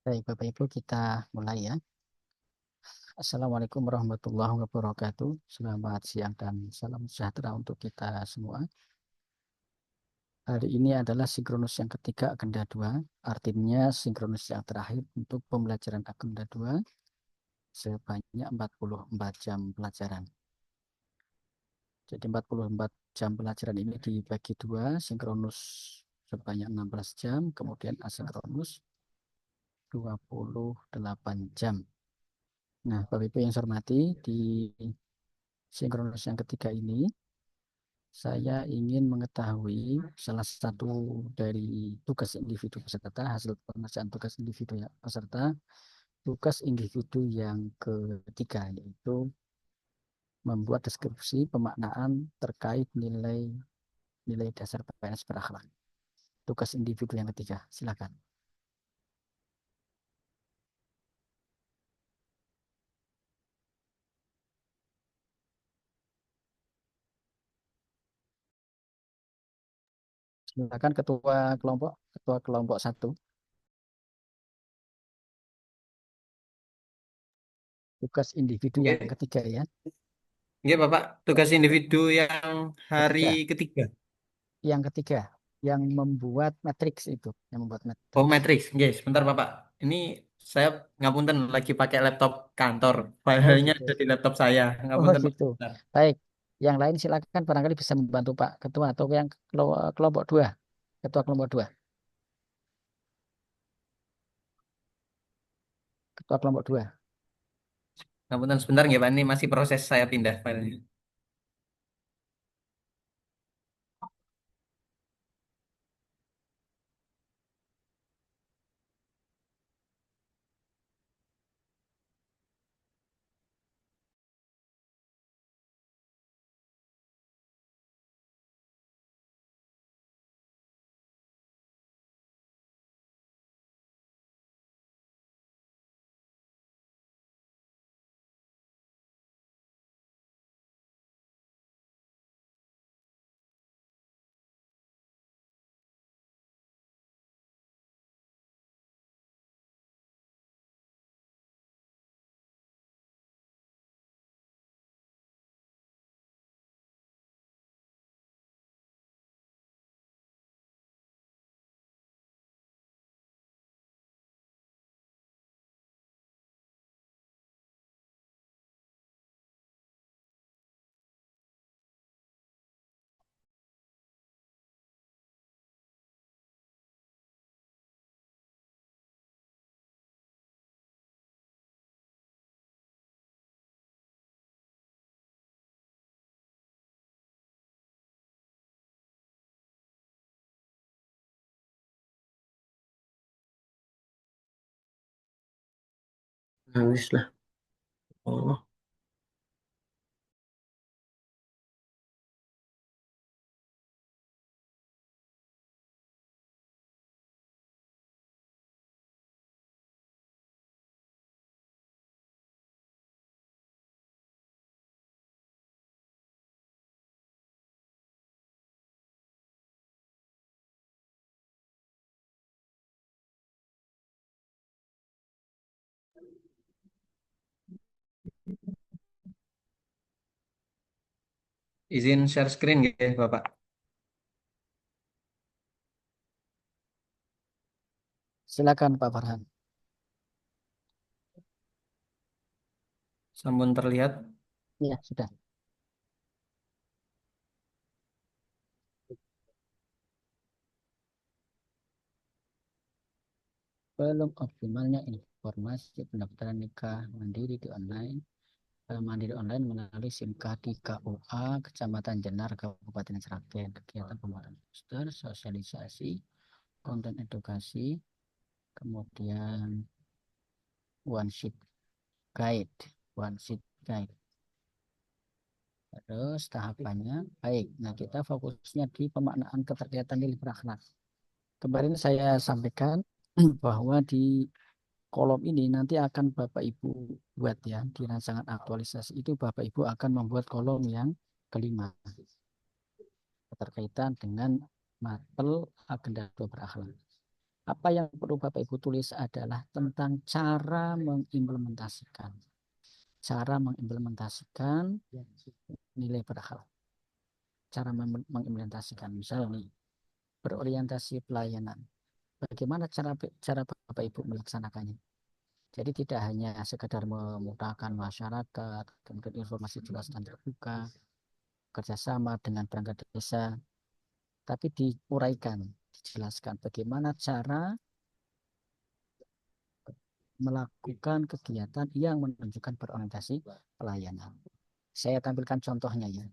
Baik, Bapak Ibu, kita mulai ya. Assalamualaikum warahmatullahi wabarakatuh. Selamat siang dan salam sejahtera untuk kita semua. Hari ini adalah sinkronus yang ketiga agenda 2. Artinya sinkronus yang terakhir untuk pembelajaran agenda 2 sebanyak 44 jam pelajaran. Jadi 44 jam pelajaran ini dibagi dua, sinkronus sebanyak 16 jam, kemudian asinkronus 28 jam. Nah, Bapak Ibu yang saya hormati, di sinkronus yang ketiga ini, saya ingin mengetahui salah satu dari tugas individu peserta, hasil pengerjaan tugas individu ya, peserta, tugas individu yang ketiga, yaitu membuat deskripsi pemaknaan terkait nilai dasar PNS berakhlak. Tugas individu yang ketiga, silakan. Silakan ketua kelompok satu, tugas individu yang Oke, ketiga ya, oke Bapak, tugas individu yang hari ketiga, ketiga. yang ketiga, yang membuat matriks itu, yang membuat Oh, matriks. Matrix. Oke, sebentar Bapak. Ini saya ngapunten lagi pakai laptop kantor. Oh Filenya gitu. ada di laptop saya. Oh Ngapunten Pak. gitu. Sebentar. Baik. Yang lain silakan barangkali bisa membantu Pak Ketua atau yang kelompok dua. Ketua kelompok dua. Ketua kelompok dua. Ngapunten sebentar nggak Pak. Ini masih proses saya pindah filenya. Habis lah. Oh. Izin share screen ya Bapak. Silakan Pak Farhan. Sampun terlihat. Iya, sudah. Belum optimalnya informasi pendaftaran nikah mandiri di online. Mandiri online melalui SIMK di KUA Kecamatan Jenar Kabupaten Sragen, kegiatan pembuatan poster, sosialisasi, konten edukasi, kemudian one sheet guide, one sheet guide. Terus tahapannya baik. Nah, kita fokusnya di pemaknaan keterkaitan nilai berakhlak. Kemarin saya sampaikan bahwa di kolom ini nanti akan Bapak Ibu buat ya, di rancangan aktualisasi itu Bapak Ibu akan membuat kolom yang kelima, keterkaitan dengan mapel agenda 2 berakhlak. Apa yang perlu Bapak Ibu tulis adalah tentang cara mengimplementasikan nilai berakhlak. Cara mengimplementasikan, misalnya nih, berorientasi pelayanan. Bagaimana cara cara Bapak Ibu melaksanakannya? Jadi tidak hanya sekedar memudahkan masyarakat, kemudian informasi jelas dan terbuka, kerjasama dengan perangkat desa, tapi diuraikan, dijelaskan bagaimana cara melakukan kegiatan yang menunjukkan berorientasi pelayanan. Saya tampilkan contohnya ya.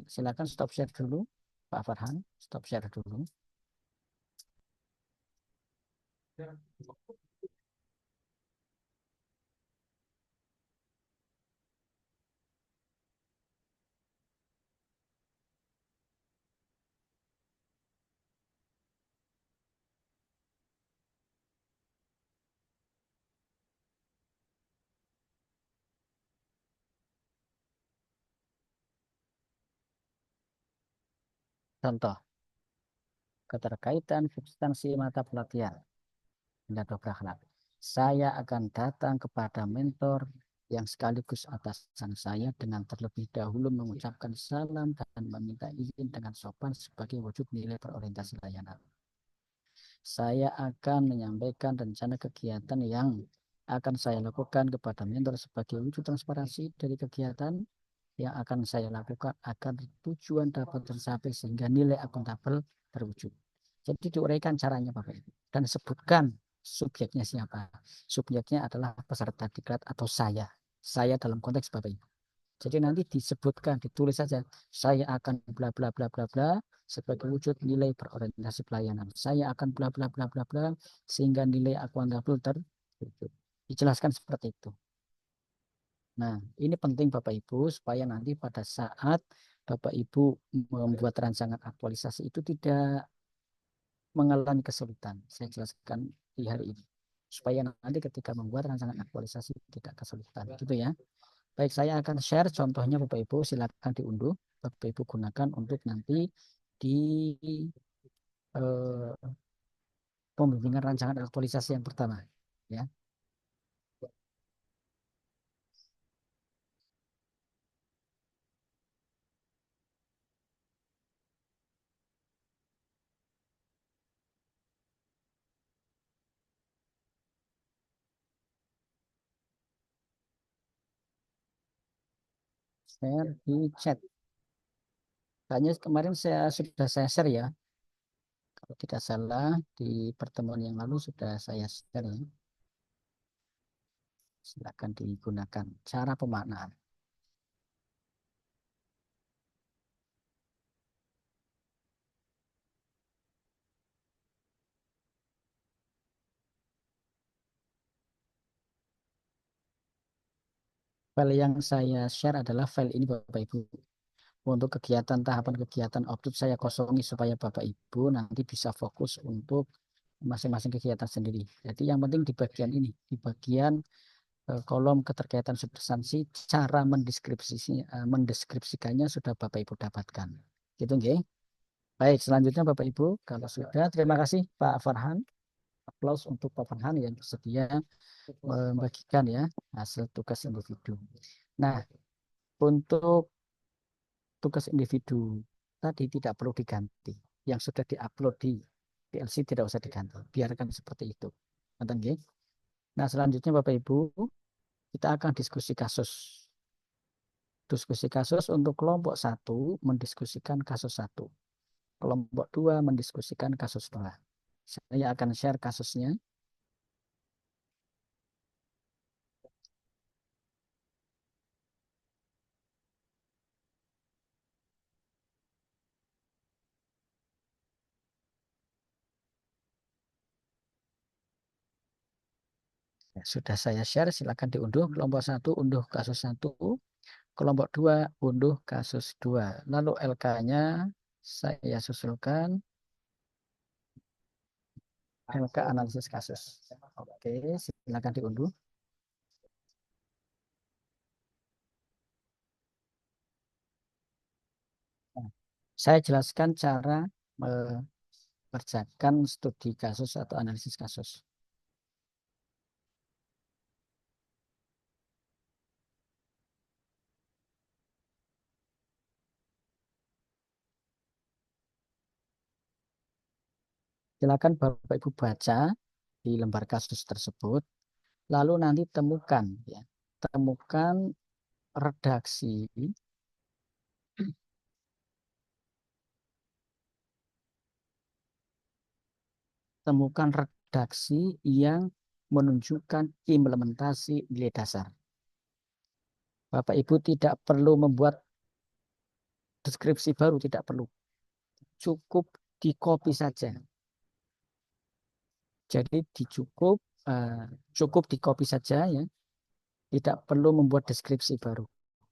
Silakan stop share dulu, Pak Farhan, stop share dulu. Contoh, keterkaitan substansi mata pelatihan. Akhlak. Saya akan datang kepada mentor yang sekaligus atasan saya dengan terlebih dahulu mengucapkan salam dan meminta izin dengan sopan sebagai wujud nilai berorientasi layanan. Saya akan menyampaikan rencana kegiatan yang akan saya lakukan kepada mentor sebagai wujud transparansi dari kegiatan yang akan saya lakukan agar tujuan dapat tercapai sehingga nilai akuntabel terwujud. Jadi diuraikan caranya Bapak Ibu dan sebutkan subjeknya siapa. Subjeknya adalah peserta diklat atau saya. Saya dalam konteks Bapak Ibu. Jadi nanti disebutkan, ditulis saja, saya akan bla bla bla bla bla sebagai wujud nilai berorientasi pelayanan. Saya akan bla bla bla bla bla sehingga nilai akuntabel terwujud. Dijelaskan seperti itu. Nah, ini penting Bapak Ibu supaya nanti pada saat Bapak Ibu membuat rancangan aktualisasi itu tidak mengalami kesulitan. Saya jelaskan di hari ini. Supaya nanti ketika membuat rancangan aktualisasi tidak kesulitan. Gitu ya. Baik, saya akan share contohnya Bapak Ibu. Silakan diunduh. Bapak Ibu gunakan untuk nanti di eh, pembimbingan rancangan aktualisasi yang pertama. Ya. Share di chat. Kayaknya kemarin sudah saya share ya. Kalau tidak salah di pertemuan yang lalu sudah saya share ya. Silakan digunakan cara pemaknaan. File yang saya share adalah file ini Bapak Ibu. Untuk kegiatan tahapan kegiatan output saya kosongi supaya Bapak Ibu nanti bisa fokus untuk masing-masing kegiatan sendiri. Jadi yang penting di bagian ini, di bagian kolom keterkaitan substansi, cara mendeskripsikannya sudah Bapak Ibu dapatkan. Gitu nggih. Baik, selanjutnya Bapak Ibu, kalau sudah, terima kasih Pak Farhan. Aplaus untuk Pak Farhan yang bersedia membagikan ya hasil tugas individu. Nah, untuk tugas individu tadi tidak perlu diganti. Yang sudah diupload di PLC tidak usah diganti. Biarkan seperti itu. Nah, selanjutnya Bapak Ibu, kita akan diskusi kasus. Diskusi kasus untuk kelompok 1 mendiskusikan kasus 1. Kelompok 2 mendiskusikan kasus 2. Saya akan share kasusnya. Ya, sudah saya share, silakan diunduh. Kelompok 1 unduh kasus 1, kelompok 2 unduh kasus 2. Lalu LK-nya saya susulkan, LK analisis kasus. Oke, silakan diunduh. Nah, saya jelaskan cara kerjakan studi kasus atau analisis kasus. Silakan Bapak Ibu baca di lembar kasus tersebut, lalu nanti temukan ya, temukan redaksi temukan redaksi yang menunjukkan implementasi nilai dasar. Bapak Ibu tidak perlu membuat deskripsi baru, tidak perlu. Cukup di copy saja. Jadi cukup di copy saja ya. Tidak perlu membuat deskripsi baru.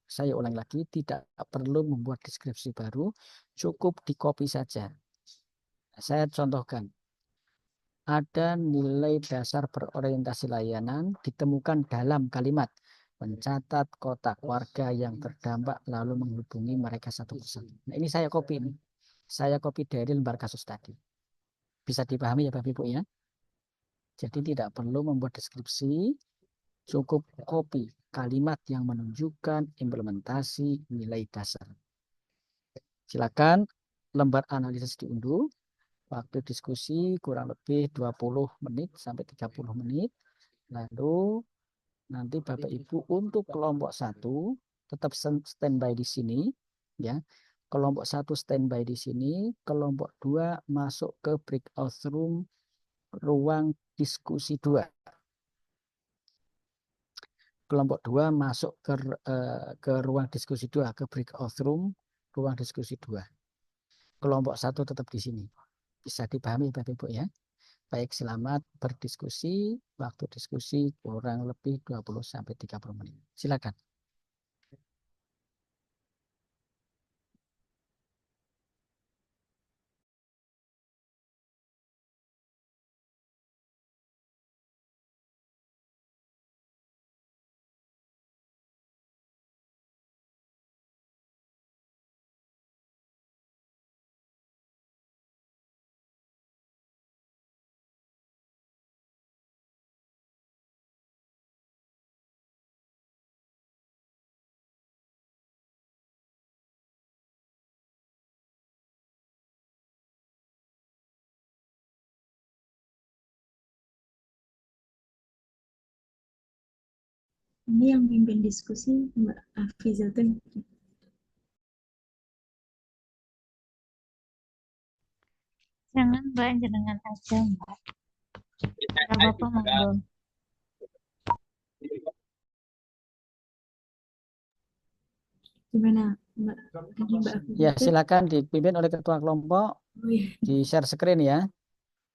Saya ulang lagi, tidak perlu membuat deskripsi baru, cukup di copy saja. Saya contohkan. Ada nilai dasar berorientasi layanan ditemukan dalam kalimat mencatat kotak warga yang terdampak lalu menghubungi mereka satu persatu. Nah, ini saya copy ini. Saya copy dari lembar kasus tadi. Bisa dipahami ya Bapak Ibu ya? Jadi tidak perlu membuat deskripsi, cukup copy kalimat yang menunjukkan implementasi nilai dasar. Silakan lembar analisis diunduh. Waktu diskusi kurang lebih 20 menit sampai 30 menit. Lalu nanti Bapak Ibu untuk kelompok 1 tetap standby di sini ya. Kelompok 1 standby di sini, kelompok 2 masuk ke breakout room ruang diskusi 2. Kelompok 2 masuk ke ruang diskusi 2, ke breakout room ruang diskusi 2. Kelompok 1 tetap di sini. Bisa dipahami Bapak Ibu ya? Baik, selamat berdiskusi. Waktu diskusi kurang lebih 20 sampai 30 menit. Silakan. Ini yang mimpin diskusi Mbak Afizatun. Jangan Mbak, jenengan aja Mbak. Bapak monggo. Gimana Mbak? Ini Mbak Ya, Afizatun. silakan dipimpin oleh ketua kelompok, Oh iya. di share screen ya,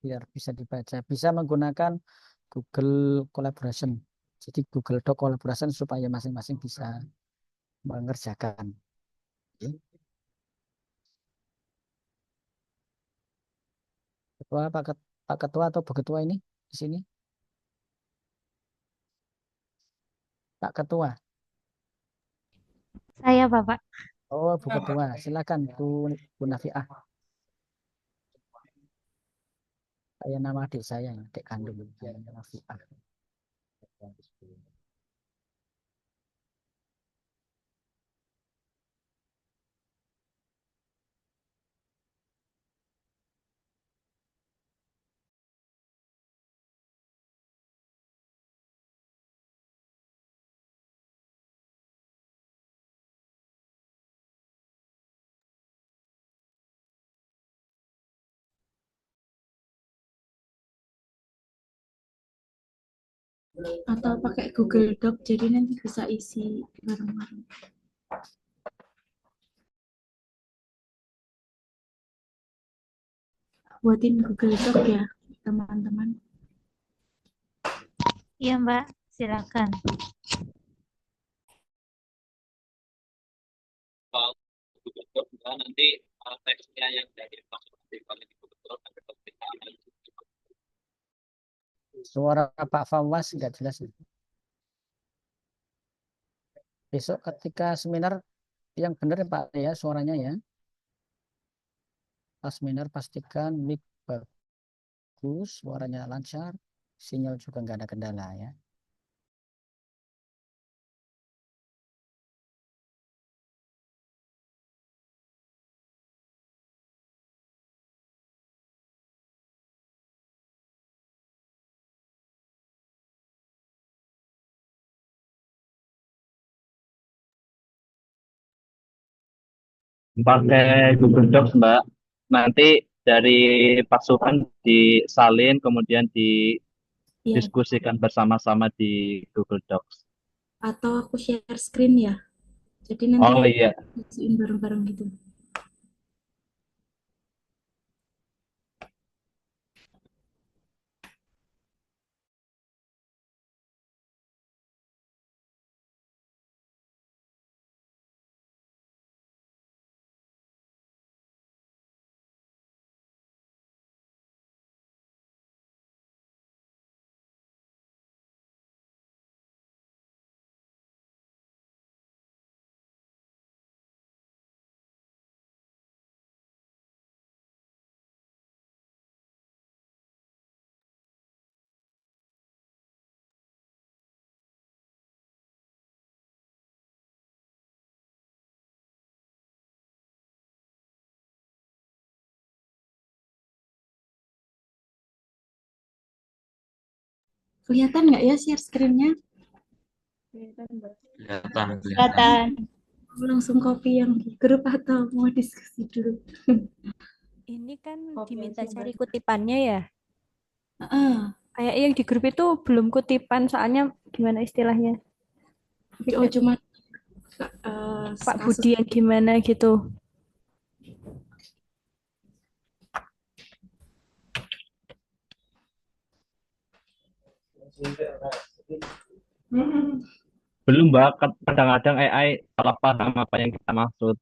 biar bisa dibaca. Bisa menggunakan Google Collaboration. Jadi Google Doc Collaboration supaya masing-masing bisa mengerjakan. Oke. Ketua, Pak Ketua atau Bu Ketua ini di sini? Pak Ketua. Saya Bapak. Oh, Bu Ketua. Silakan Bu Nafiah. Saya nama adik saya, adik kandung. Nafiah. Atau pakai Google Doc jadi nanti bisa isi bareng-bareng. Buatin Google Doc ya teman-teman. Iya Mbak, silakan. Nanti teksnya yang dari Suara Pak Fawaz nggak jelas. Besok ketika seminar yang benar Pak ya suaranya ya. Pas seminar pastikan mic bagus, suaranya lancar, sinyal juga nggak ada kendala ya. Pakai Google Docs, Mbak. Nanti dari pasukan disalin, kemudian Ya, didiskusikan bersama-sama di Google Docs. atau aku share screen ya. Jadi nanti Oh iya, isuin bareng-bareng gitu. Kelihatan nggak ya share screen-nya? kelihatan. Kelihatan. Aku langsung copy yang di grup atau mau diskusi dulu? Ini kan Copy diminta aja, cari Mbak. kutipannya ya. Heeh. Kayak yang di grup itu belum kutipan, soalnya gimana istilahnya? Oh, cuma Pak kasus Budi yang gimana gitu. Belum, Mbak. Kadang-kadang AI salah paham apa yang kita maksud.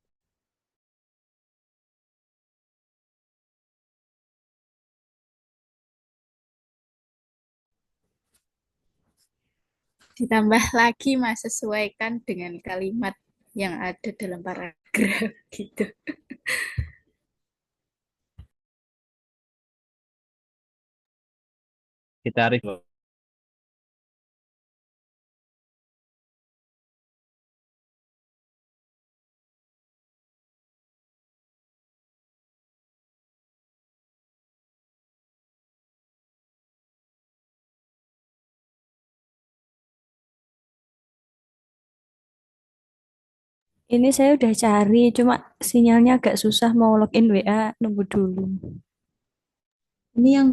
Ditambah lagi Mas, sesuaikan dengan kalimat yang ada dalam paragraf gitu. Kita harus Ini saya udah cari, cuma sinyalnya agak susah mau login WA, nunggu dulu. ini yang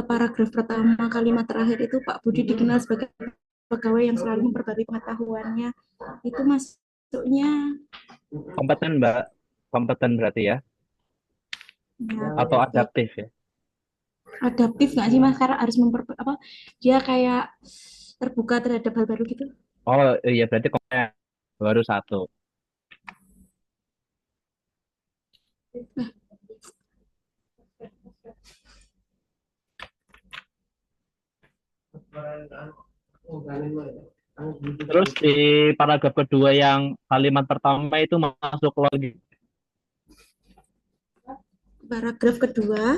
paragraf pertama kalimat terakhir itu Pak Budi dikenal sebagai pegawai yang selalu memperbarui pengetahuannya. Itu masuknya kompeten, Mbak. Kompeten berarti ya. ya, Atau adaptif ya. adaptif nggak sih Mas? Karena harus apa? Dia kayak terbuka terhadap hal baru gitu. Oh iya, berarti kompeten. Baru satu. Terus di paragraf kedua yang kalimat pertama itu masuk lagi. Paragraf kedua,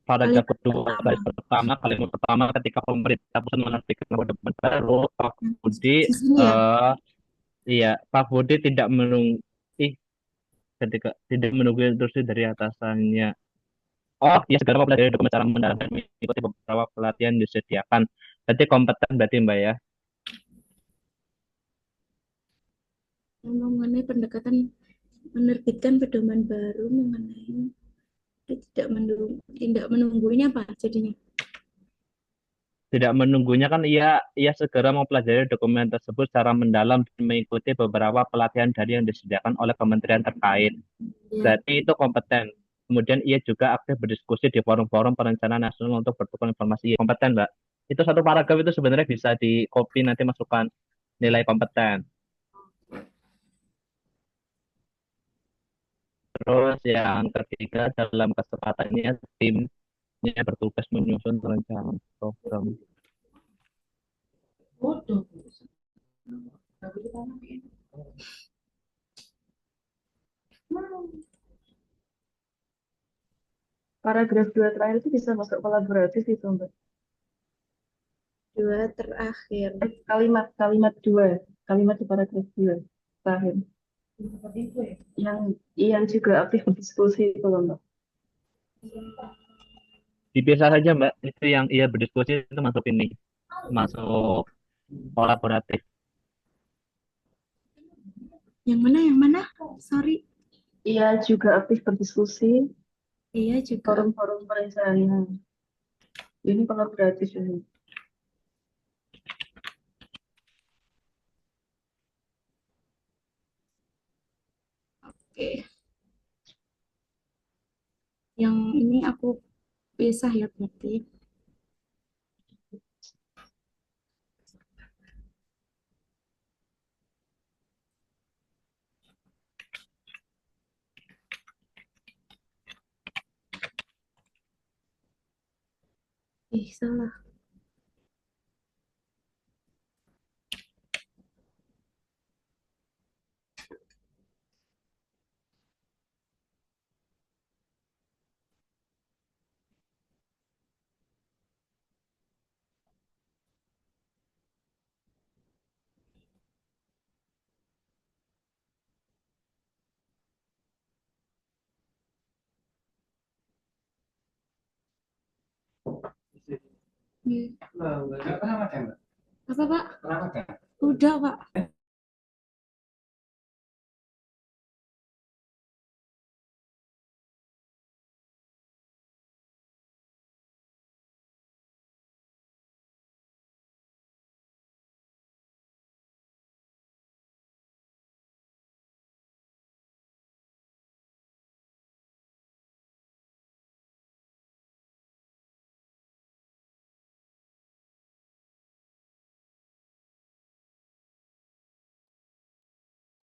Paragraf kalimat kedua, pertama. kalimat pertama ketika pemerintah pusat menerbitkan kebijakan baru, Pak Budi, Di sini ya. iya, Pak Budi tidak menunggu, ketika tidak menunggu instruksi dari atasannya. Oh, ya segera mempelajari dokumen secara mendalam dan mengikuti beberapa pelatihan yang disediakan. Berarti kompeten berarti Mbak ya. Mengenai pendekatan menerbitkan pedoman baru mengenai tidak menunggu ini apa jadinya? Tidak menunggunya kan ia segera mempelajari dokumen tersebut secara mendalam dan mengikuti beberapa pelatihan dari yang disediakan oleh kementerian terkait. Ya, Berarti itu kompeten. Kemudian ia juga aktif berdiskusi di forum-forum perencanaan nasional untuk bertukar informasi. Iya, kompeten, Mbak. Itu satu paragraf itu sebenarnya bisa di copy nanti masukkan nilai kompeten. Terus yang ketiga dalam kesempatannya timnya bertugas menyusun rencana program. paragraf 2 terakhir itu bisa masuk kolaboratif itu, Mbak. 2 terakhir. Kalimat 2, kalimat di paragraf 2 terakhir. Yang juga aktif berdiskusi itu loh, Mbak. Dipisah saja Mbak, itu yang ia berdiskusi itu masuk ini, masuk kolaboratif. Yang mana? Sorry. Ia juga aktif berdiskusi Iya juga. forum-forum perencanaan. Ini kolaboratif ini. Oke. Yang ini aku pisah ya berarti. Salah. Iya. Apa, Pak? Udah, Pak.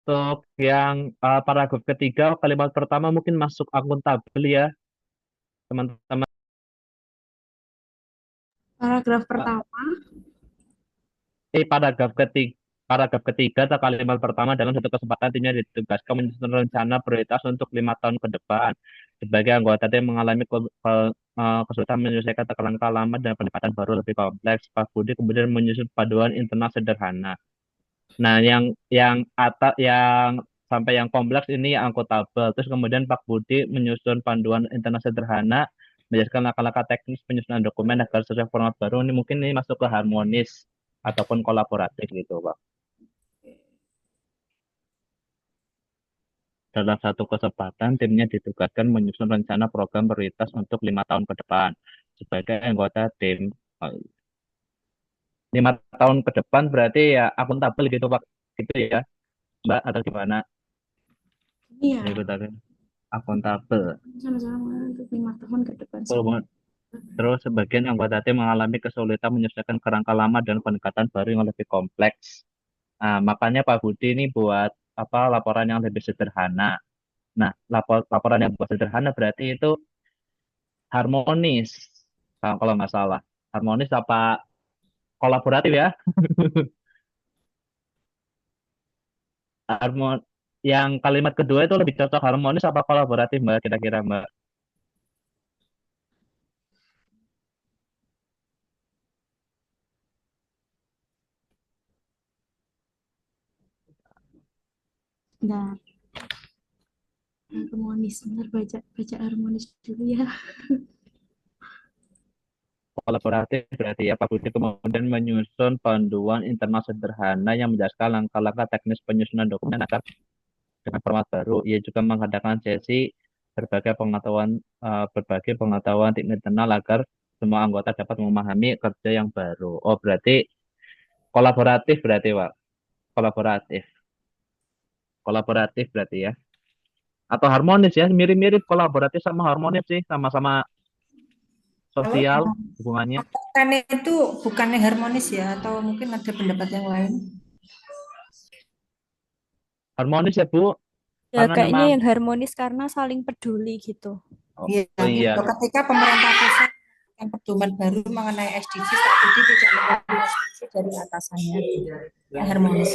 Untuk yang paragraf ketiga, kalimat pertama mungkin masuk akuntabel ya, teman-teman. Paragraf Pak, pertama. paragraf ketiga atau kalimat pertama dalam satu kesempatan timnya ditugaskan menyusun rencana prioritas untuk 5 tahun ke depan. Sebagai anggota tim mengalami kesulitan menyelesaikan kerangka lama dan pendekatan baru lebih kompleks, Pak Budi kemudian menyusun panduan internal sederhana. Nah, yang sampai yang kompleks ini yang akuntabel. Terus kemudian Pak Budi menyusun panduan internal sederhana, menjelaskan langkah-langkah teknis penyusunan dokumen agar sesuai format baru. Ini mungkin ini masuk ke harmonis ataupun kolaboratif gitu, Pak. Dalam satu kesempatan, timnya ditugaskan menyusun rencana program prioritas untuk 5 tahun ke depan. Sebagai anggota tim, 5 tahun ke depan berarti ya akuntabel gitu, Pak. Gitu ya, Mbak, atau gimana? Iya. Ini tadi akuntabel. Sama-sama untuk 5 tahun ke depan. Terus sebagian anggota tim mengalami kesulitan menyesuaikan kerangka lama dan pendekatan baru yang lebih kompleks. Nah, makanya Pak Budi ini buat apa laporan yang lebih sederhana. Nah, laporan yang buat sederhana berarti itu harmonis. Kalau nggak salah. Harmonis apa kolaboratif ya? Harmon yang kalimat kedua itu lebih cocok harmonis apa kolaboratif Mbak kira-kira Mbak? Nah, harmonis. Benar baca harmonis dulu ya. Kolaboratif berarti ya Pak Budi kemudian menyusun panduan internal sederhana yang menjelaskan langkah-langkah teknis penyusunan dokumen agar dengan format baru. Ia juga mengadakan sesi berbagai pengetahuan tim internal agar semua anggota dapat memahami kerja yang baru. Oh berarti kolaboratif berarti Pak. Kolaboratif. Kolaboratif berarti ya. Atau harmonis ya, mirip-mirip kolaboratif sama harmonis sih, sama-sama Kalau sosial yang hubungannya. katakan itu bukannya harmonis ya, atau mungkin ada pendapat yang lain? Harmonis ya Bu, Ya karena kayaknya memang yang harmonis karena saling peduli gitu. Iya, oh iya. ketika pemerintah pusat yang pedoman baru mengenai SDGs, Pak Budi tidak menerima instruksi dari atasannya. Harmonis.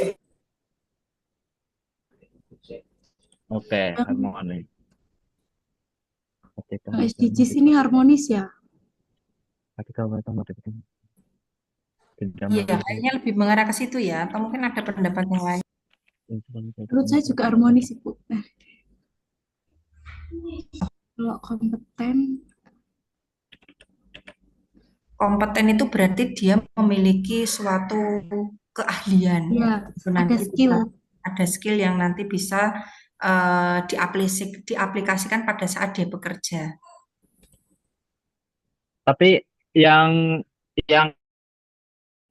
Oke, harmonis. ketika SDGs ini harmonis ya? ketika tidak Iya, memiliki kayaknya lebih mengarah ke situ ya. Atau mungkin ada pendapat yang lain. Menurut saya juga harmonis, Ibu. Nah, kalau kompeten, Kompeten itu berarti dia memiliki suatu keahlian. ya Itu ada nanti skill. bisa ada skill yang nanti bisa diaplikasikan pada saat dia bekerja. Tapi yang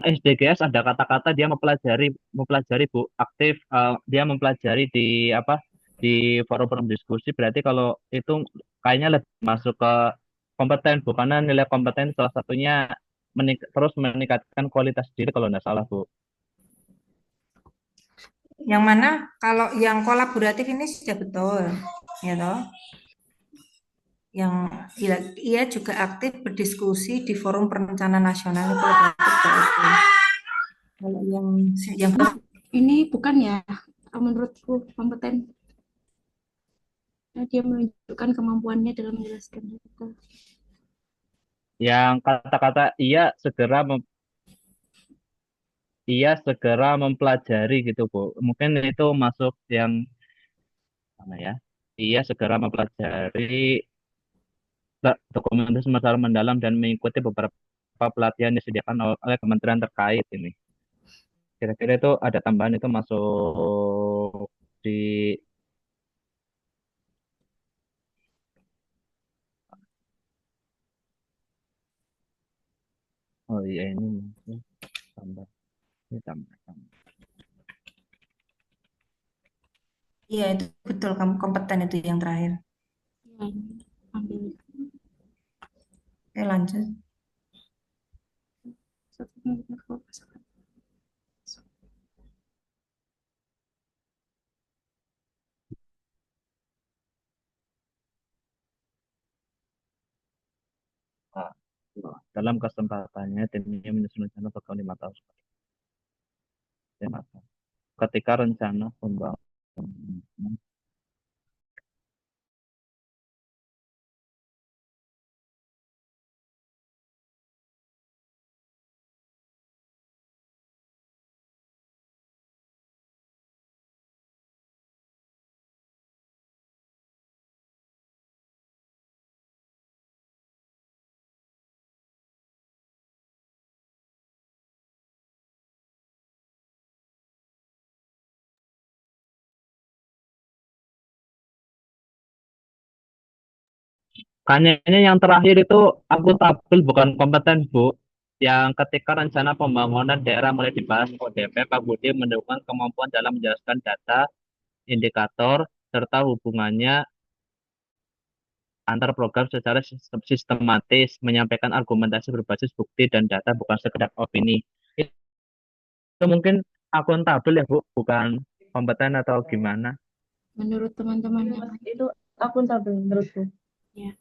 SDGs ada kata-kata dia mempelajari Bu, aktif dia mempelajari di apa di forum-forum diskusi, berarti kalau itu kayaknya lebih masuk ke kompeten Bu, karena nilai kompeten salah satunya terus meningkatkan kualitas diri kalau nggak salah Bu. Yang mana kalau yang kolaboratif ini sudah betul, ya toh. Yang ia juga aktif berdiskusi di forum perencanaan nasional itu kolaboratif betul. Kalau yang Ini bukan ya, menurutku kompeten. Nah, dia menunjukkan kemampuannya dalam menjelaskan data. Yang kata-kata ia segera mempelajari gitu Bu. Mungkin itu masuk yang mana ya? Ia segera mempelajari dokumentasi masalah mendalam dan mengikuti beberapa pelatihan yang disediakan oleh kementerian terkait ini. Kira-kira itu ada tambahan itu masuk di oh iya ini tambah tambah. iya itu betul kamu kompeten itu yang terakhir. Ya, ini ambil Oke, lanjut. satu menit kalau pasangan. Nah, dalam kesempatannya timnya menyusun rencana bakal 5 tahun. 5 tahun. Ketika rencana pembangunan kayaknya yang terakhir itu akuntabel bukan kompeten Bu. Yang ketika rencana pembangunan daerah mulai dibahas ODP, Pak Budi mendukung kemampuan dalam menjelaskan data, indikator, serta hubungannya antar program secara sistematis, menyampaikan argumentasi berbasis bukti dan data bukan sekedar opini. Itu mungkin akuntabel ya Bu, bukan kompeten atau gimana? Menurut teman-teman yang lain. Itu akuntabel menurutku. Ya.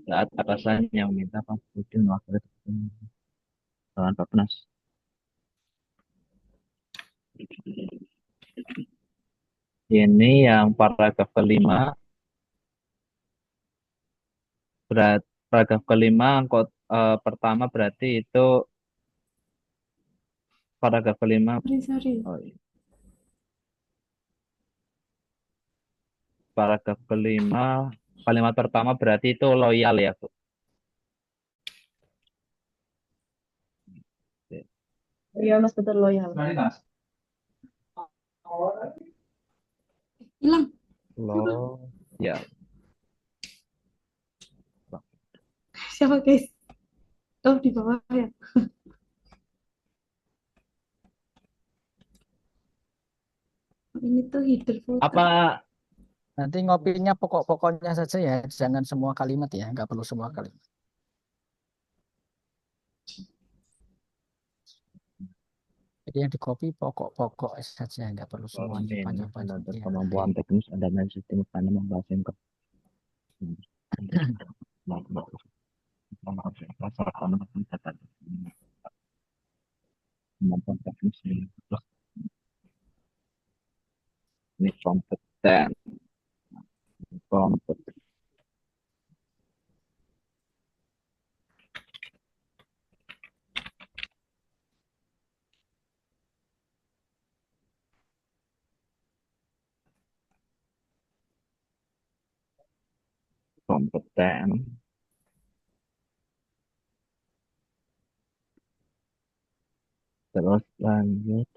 Saat atasan yang minta Pak Budi mewakili dengan Pak Penas. Ini yang paragraf kelima. Paragraf kelima pertama berarti itu paragraf kelima. Sorry. Oh, iya. paragraf kelima, kalimat pertama berarti itu loyal ya, Bu. Iya, Mas, betul loyal. Hilang. Loyal. Siapa guys? Oh, di bawah ya. Ini tuh header footer. Apa Nanti ngopinya pokok-pokoknya saja ya, jangan semua kalimat ya, nggak perlu semua kalimat. Jadi yang di copy pokok-pokok saja, nggak perlu semuanya ini panjang-panjang. standar Ya. kemampuan teknis dan sistem karena membahas yang kemampuan teknis ini kompeten kompeten terus lanjut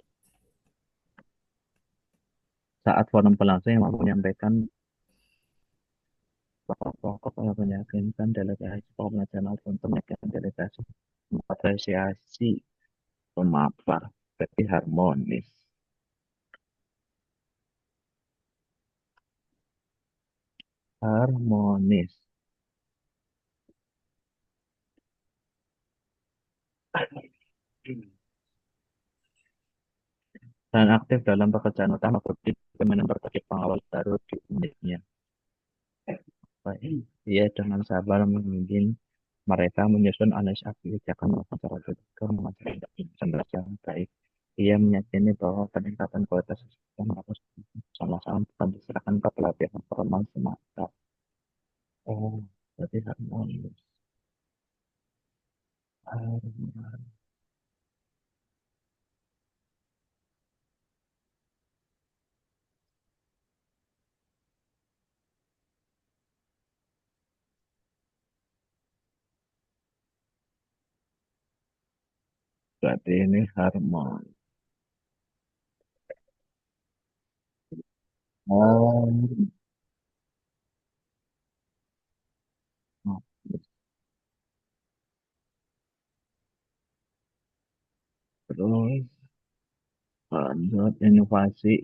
saat forum pelangsung yang mampu menyampaikan pokok-pokok yang meyakinkan delegasi forum nasional untuk meyakinkan delegasi apresiasi pemapar berarti harmonis dan aktif dalam pekerjaan utama seperti pemilihan berbagai pengawal baru di unitnya. Baik, ia dengan sabar memimpin mereka menyusun analisis kebijakan maupun cara berpikir mengajarkan standar yang baik. Ia meyakini bahwa peningkatan kualitas sistem harus sama-sama bukan diserahkan ke pelatihan formal semata. Oh, berarti harmonis. Berarti ini harmonis. Oh, terus lanjut inovasi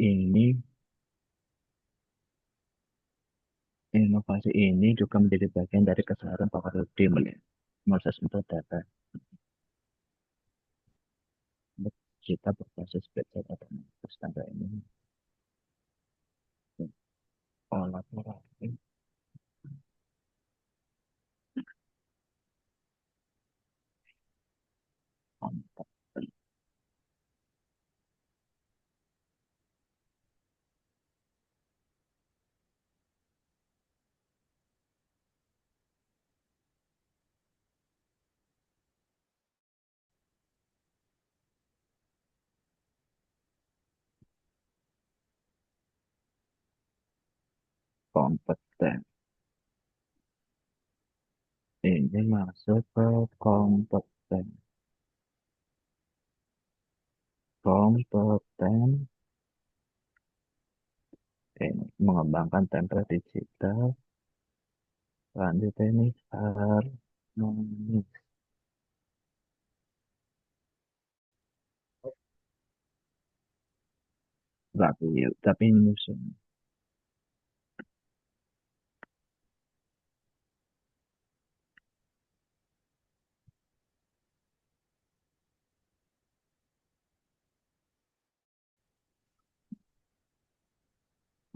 ini juga menjadi bagian dari keseharian Pak Rudi melihat proses metadata. Kita berbasis belajar pada standar ini. Kolaborasi. Kompeten. Ini masuk ke kompeten. Ini mengembangkan template digital. Lanjut ini harmonis. Tapi ini musuh.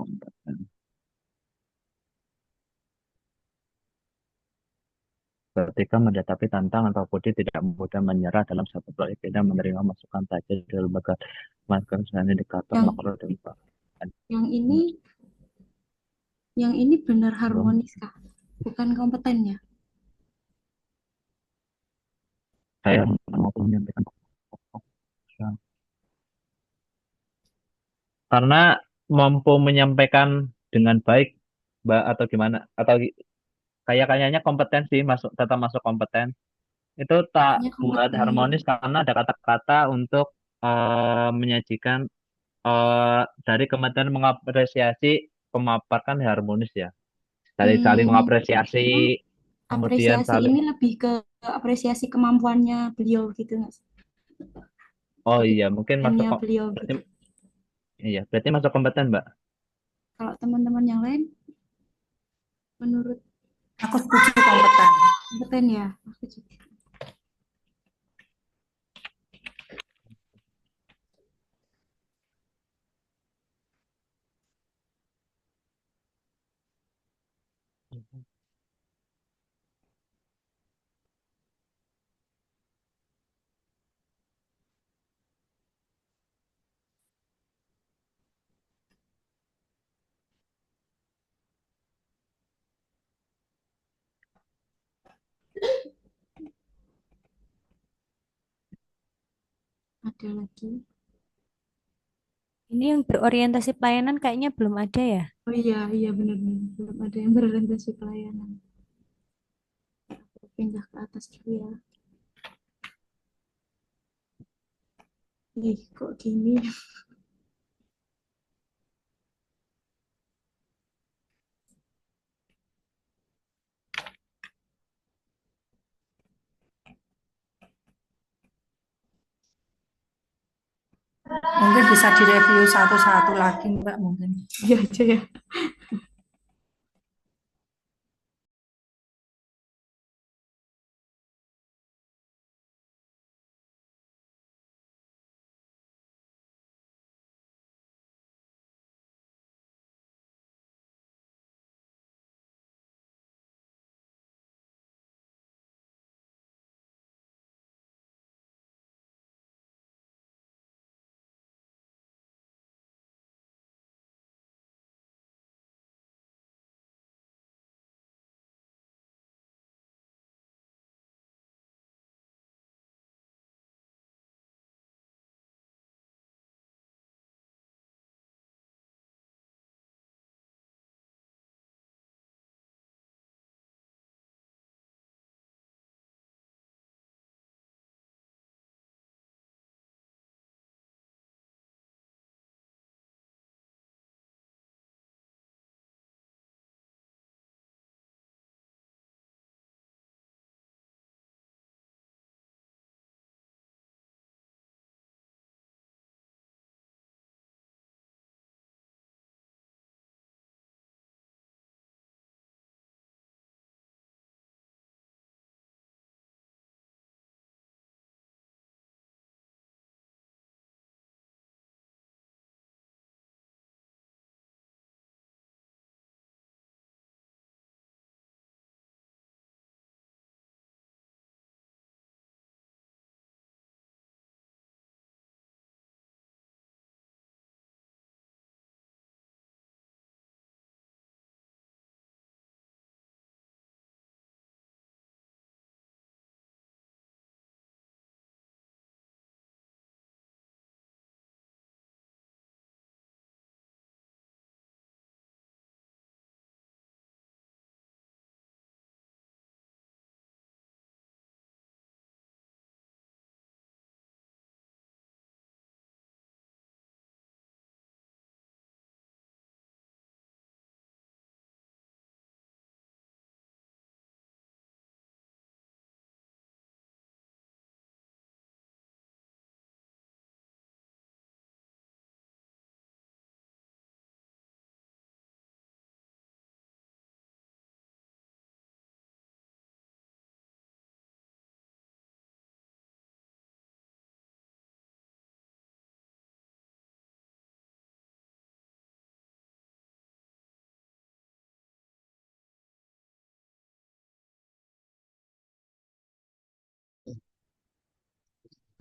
Kompeten. Ketika menghadapi tantangan, Pak Budi tidak mudah menyerah dalam satu proyek dan menerima masukan saja dari lembaga masukan indikator makro dan Pak. Yang ini benar harmonis kah? Bukan kompetennya. Saya mampu menyampaikan karena mampu menyampaikan dengan baik Mbak, atau gimana? Atau kayaknya kompeten sih, tetap masuk kompeten. Itu tak Kayaknya buat kompeten ya. harmonis karena ada kata-kata untuk menyajikan dari kementerian mengapresiasi memaparkan harmonis ya. Saling Hmm, mengapresiasi, memang kemudian apresiasi saling, ini lebih ke apresiasi kemampuannya beliau gitu nggak sih? oh Jadi iya mungkin masuk kompetennya beliau berarti, gitu. iya berarti masuk kompeten Mbak. Kalau teman-teman yang lain, menurut Aku setuju kompeten. kompeten ya, aku juga. Ada lagi. Ini yang berorientasi pelayanan kayaknya belum ada ya. Oh iya, iya benar-benar. Belum ada yang berorientasi pelayanan. Aku pindah ke atas dulu ya. Ih, kok gini? Mungkin bisa direview satu-satu lagi Mbak mungkin. Iya aja ya.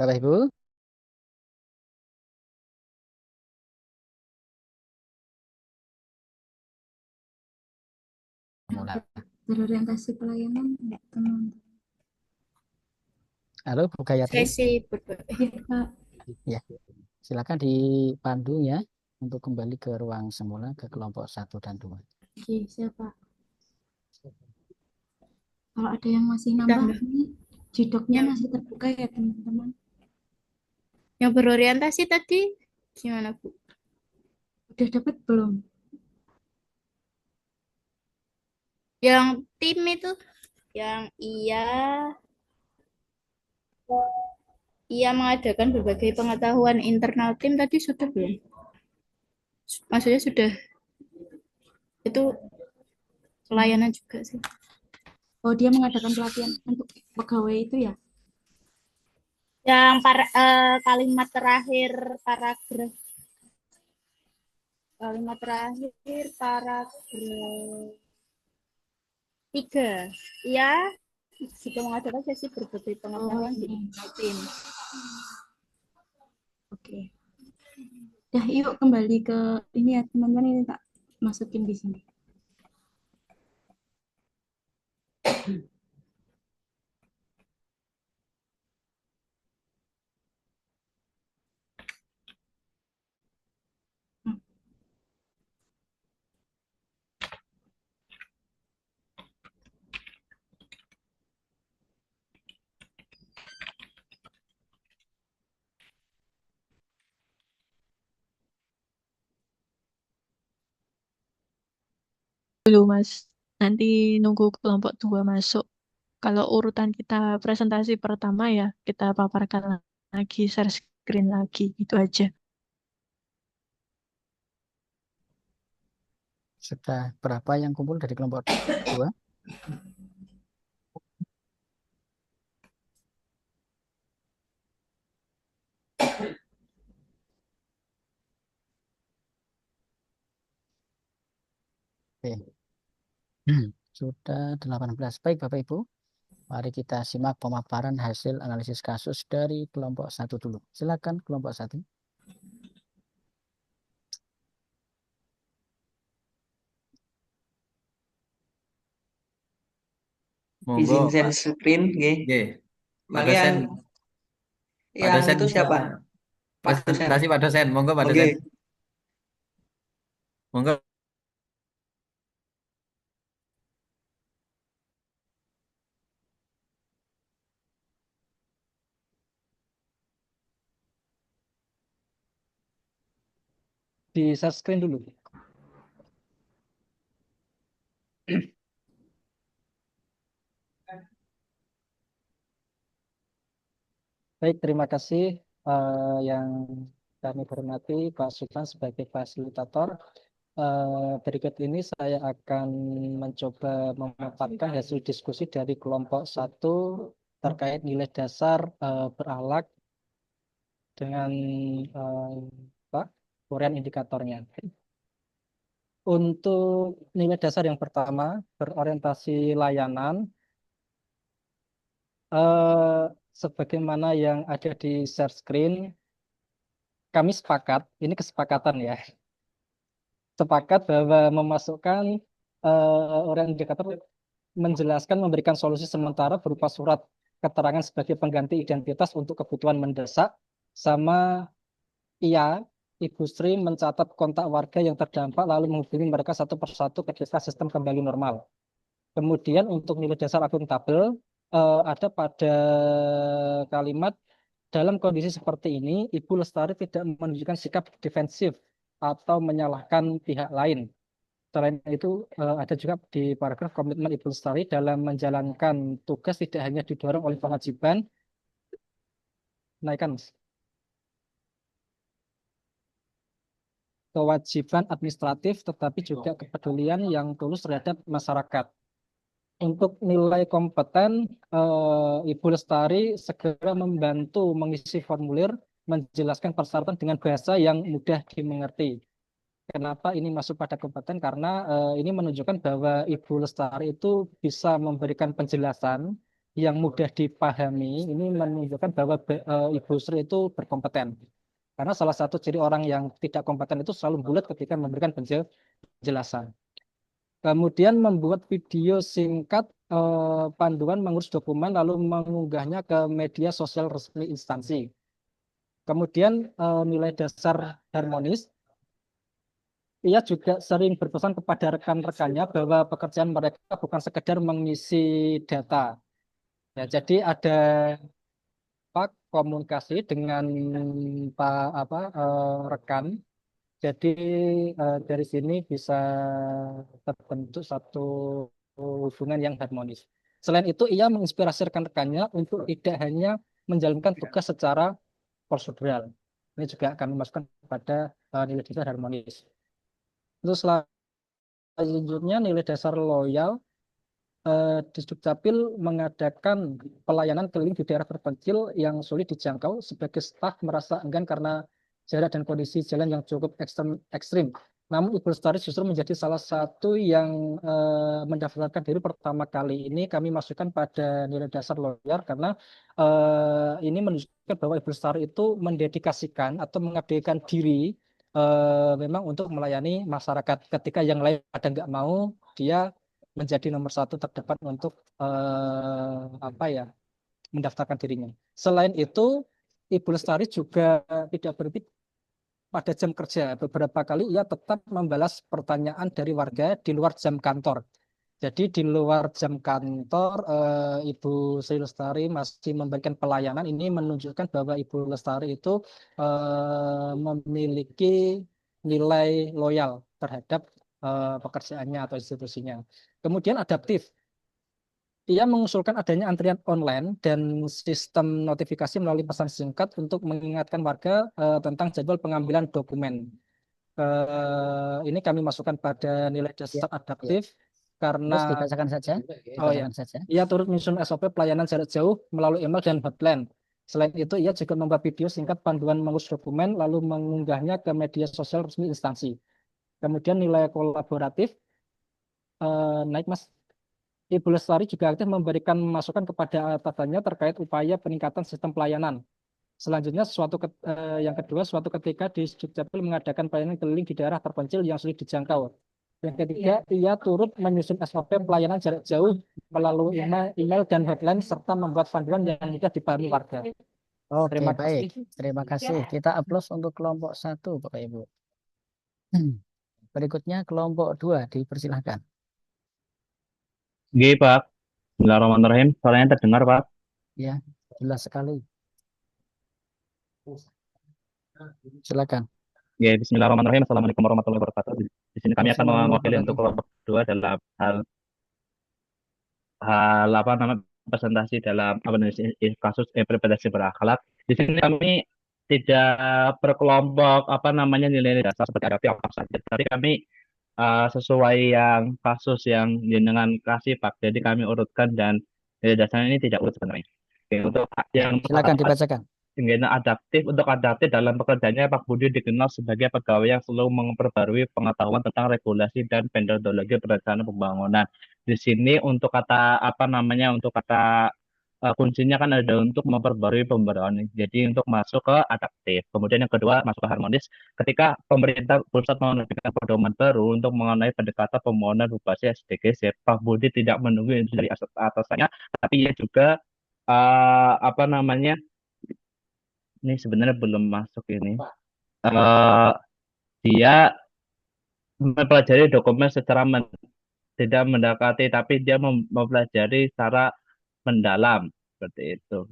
Bapak Ibu, mulai. Berorientasi pelayanan, teman. Halo, Bu Gayatri. Sesi berbagai. Iya, Pak. Ya, silakan dipandu ya untuk kembali ke ruang semula ke kelompok 1 dan 2. Oke, siapa? Kalau ada yang masih Udah, nambah, Mbak. ini jidoknya Yang masih terbuka ya teman-teman. yang berorientasi tadi gimana, Bu? Udah dapat belum? Yang tim itu, yang ia mengadakan berbagai pengetahuan internal tim tadi sudah belum? Maksudnya sudah, itu pelayanan juga sih. Oh, dia mengadakan pelatihan untuk pegawai itu ya? Yang kalimat terakhir paragraf paragraf 3. Ia jika mengadakan sesi berbagai Oh, pengetahuan di ini. internal tim. Oke. Dah, yuk kembali ke ini ya teman-teman, ini tak masukin di sini. Hmm. Dulu, Mas. Nanti nunggu kelompok 2 masuk. Kalau urutan kita presentasi pertama ya, kita paparkan lagi, share screen lagi. Itu aja. Sudah berapa yang kumpul dari kelompok 2? Oke. Sudah 18. Baik Bapak Ibu, mari kita simak pemaparan hasil analisis kasus dari kelompok 1 dulu. Silakan kelompok 1. Monggo, Izin share Pak. screen, nggih. Nggih. Pak Mangke dosen, Pak yang dosen itu bisa siapa? Pak dosen. presentasi Pak dosen. Monggo Pak Oke. dosen. Monggo. Di share screen dulu. Baik, terima kasih yang kami hormati Pak Sultan sebagai fasilitator. Berikut ini saya akan mencoba memaparkan hasil diskusi dari kelompok 1 terkait nilai dasar berakhlak dengan uraian indikatornya. Untuk nilai dasar yang pertama, berorientasi layanan, sebagaimana yang ada di share screen, kami sepakat, ini kesepakatan ya, sepakat bahwa memasukkan uraian indikator menjelaskan memberikan solusi sementara berupa surat keterangan sebagai pengganti identitas untuk kebutuhan mendesak, sama ia, Ibu Sri mencatat kontak warga yang terdampak lalu menghubungi mereka satu persatu ketika sistem kembali normal. Kemudian untuk nilai dasar akuntabel ada pada kalimat dalam kondisi seperti ini, Ibu Lestari tidak menunjukkan sikap defensif atau menyalahkan pihak lain. Selain itu, ada juga di paragraf komitmen Ibu Lestari dalam menjalankan tugas tidak hanya didorong oleh kewajiban, naikkan Mas. Kewajiban administratif, tetapi juga kepedulian yang tulus terhadap masyarakat. Untuk nilai kompeten, Ibu Lestari segera membantu mengisi formulir, menjelaskan persyaratan dengan bahasa yang mudah dimengerti. Kenapa ini masuk pada kompeten? Karena ini menunjukkan bahwa Ibu Lestari itu bisa memberikan penjelasan yang mudah dipahami. Ini menunjukkan bahwa Ibu Sri itu berkompeten. Karena salah satu ciri orang yang tidak kompeten itu selalu bulat ketika memberikan penjelasan. Kemudian membuat video singkat panduan mengurus dokumen lalu mengunggahnya ke media sosial resmi instansi. Kemudian nilai dasar harmonis. ia juga sering berpesan kepada rekan-rekannya bahwa pekerjaan mereka bukan sekedar mengisi data. Ya, jadi ada apa, komunikasi dengan rekan. Jadi dari sini bisa terbentuk satu hubungan yang harmonis. Selain itu, ia menginspirasi rekan-rekannya untuk tidak hanya menjalankan tugas secara prosedural. Ini juga akan memasukkan pada nilai dasar harmonis. Untuk selanjutnya, nilai dasar loyal. Di Dukcapil mengadakan pelayanan keliling di daerah terpencil yang sulit dijangkau. Sebagai staf merasa enggan karena jarak dan kondisi jalan yang cukup ekstrim. Namun Ibu Lestari justru menjadi salah satu yang mendaftarkan diri pertama kali ini. Kami masukkan pada nilai dasar loyal karena ini menunjukkan bahwa Ibu Lestari itu mendedikasikan atau mengabdikan diri memang untuk melayani masyarakat. Ketika yang lain pada nggak mau, dia menjadi nomor satu terdepan untuk mendaftarkan dirinya. Selain itu, Ibu Lestari juga tidak berhenti pada jam kerja. Beberapa kali ia tetap membalas pertanyaan dari warga di luar jam kantor. Jadi di luar jam kantor, Ibu Sri Lestari masih memberikan pelayanan. Ini menunjukkan bahwa Ibu Lestari itu memiliki nilai loyal terhadap pekerjaannya atau institusinya. Kemudian adaptif. Ia mengusulkan adanya antrian online dan sistem notifikasi melalui pesan singkat untuk mengingatkan warga tentang jadwal pengambilan dokumen. Ini kami masukkan pada nilai dasar adaptif karena dibacakan saja. Ia turut menyusun SOP pelayanan jarak jauh melalui email dan hotline. Selain itu, ia juga membuat video singkat panduan mengurus dokumen lalu mengunggahnya ke media sosial resmi instansi. Kemudian nilai kolaboratif naik, Mas. Ibu Lestari juga aktif memberikan masukan kepada atasannya terkait upaya peningkatan sistem pelayanan. Selanjutnya, yang kedua, suatu ketika di Dukcapil mengadakan pelayanan keliling di daerah terpencil yang sulit dijangkau. Yang ketiga, ia turut menyusun SOP pelayanan jarak jauh melalui email dan hotline serta membuat panduan yang mudah dipahami warga. Oke, Terima baik. kasih. Terima kasih. Kita aplaus untuk kelompok 1, Bapak Ibu. Berikutnya kelompok 2, dipersilahkan. Oke, Pak. Bismillahirrahmanirrahim. Suaranya terdengar, Pak? Ya, jelas sekali. Silakan. Ya, Bismillahirrahmanirrahim. Assalamualaikum warahmatullahi wabarakatuh. Di sini kami akan mewakili untuk kelompok 2 dalam hal apa namanya presentasi dalam kasus interpretasi berakhlak. Di sini kami tidak berkelompok nilai dasar seperti ada apa saja, tapi kami sesuai yang kasus yang jenengan kasih, Pak. Jadi kami urutkan dan nilai dasarnya ini tidak urut sebenarnya. Oke, untuk yang silakan dibacakan. Untuk adaptif dalam pekerjaannya, Pak Budi dikenal sebagai pegawai yang selalu memperbarui pengetahuan tentang regulasi dan metodologi perencanaan pembangunan. Di sini untuk kuncinya kan ada untuk memperbarui pembangunan. Jadi untuk masuk ke adaptif. Kemudian yang kedua masuk ke harmonis. Ketika pemerintah pusat menerbitkan pedoman baru untuk mengenai pendekatan pembangunan berbasis SDGs, Pak Budi tidak menunggu itu dari atasannya, tapi ia juga ini sebenarnya belum masuk ini. Dia mempelajari dokumen secara tidak mendekati, tapi dia mempelajari secara mendalam seperti itu.